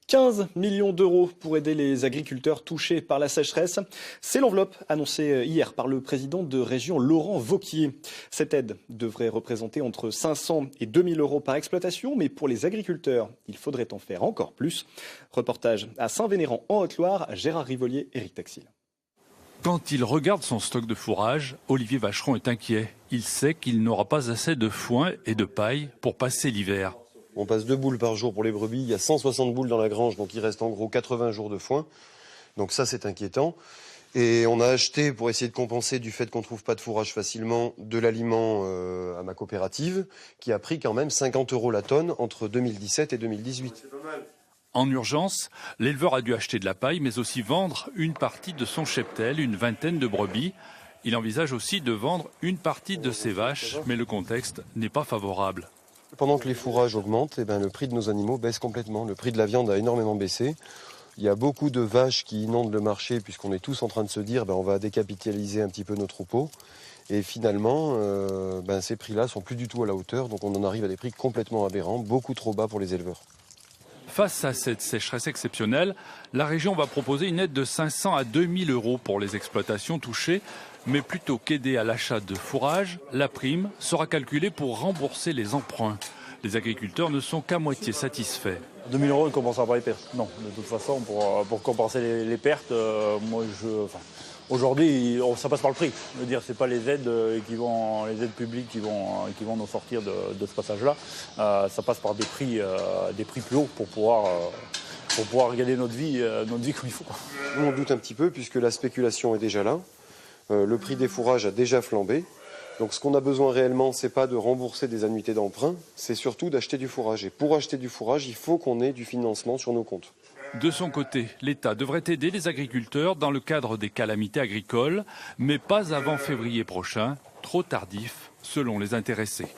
15 millions d'euros pour aider les agriculteurs touchés par la sécheresse. C'est l'enveloppe annoncée hier par le président de région Laurent Wauquiez. Cette aide devrait représenter entre 500 et 2000 euros par exploitation, mais pour les agriculteurs, il faudrait en faire encore plus. Reportage à Saint-Vénéran en Haute-Loire, Gérard Rivolier, Éric Taxil. Quand il regarde son stock de fourrage, Olivier Vacheron est inquiet. Il sait qu'il n'aura pas assez de foin et de paille pour passer l'hiver. On passe 2 boules par jour pour les brebis, il y a 160 boules dans la grange, donc il reste en gros 80 jours de foin. Donc ça c'est inquiétant. Et on a acheté, pour essayer de compenser du fait qu'on ne trouve pas de fourrage facilement, de l'aliment à ma coopérative, qui a pris quand même 50 € la tonne entre 2017 et 2018. C'est pas mal. En urgence, l'éleveur a dû acheter de la paille, mais aussi vendre une partie de son cheptel, une vingtaine de brebis. Il envisage aussi de vendre une partie de ses vaches, mais le contexte n'est pas favorable. Pendant que les fourrages augmentent, le prix de nos animaux baisse complètement. Le prix de la viande a énormément baissé. Il y a beaucoup de vaches qui inondent le marché puisqu'on est tous en train de se dire on va décapitaliser un petit peu nos troupeaux. Et finalement, ces prix-là sont plus du tout à la hauteur. Donc on en arrive à des prix complètement aberrants, beaucoup trop bas pour les éleveurs. Face à cette sécheresse exceptionnelle, la région va proposer une aide de 500 à 2000 euros pour les exploitations touchées. Mais plutôt qu'aider à l'achat de fourrage, la prime sera calculée pour rembourser les emprunts. Les agriculteurs ne sont qu'à moitié satisfaits. 2000 euros ne compensera pas les pertes. Non, de toute façon, pour compenser les pertes, aujourd'hui, ça passe par le prix. Je veux dire, c'est pas les aides publiques qui vont nous sortir de ce passage-là. Ça passe par des prix plus hauts pour pouvoir gagner notre vie comme il faut. Nous, on doute un petit peu puisque la spéculation est déjà là. Le prix des fourrages a déjà flambé. Donc ce qu'on a besoin réellement, c'est pas de rembourser des annuités d'emprunt, c'est surtout d'acheter du fourrage. Et pour acheter du fourrage, il faut qu'on ait du financement sur nos comptes. De son côté, l'État devrait aider les agriculteurs dans le cadre des calamités agricoles, mais pas avant février prochain, trop tardif selon les intéressés.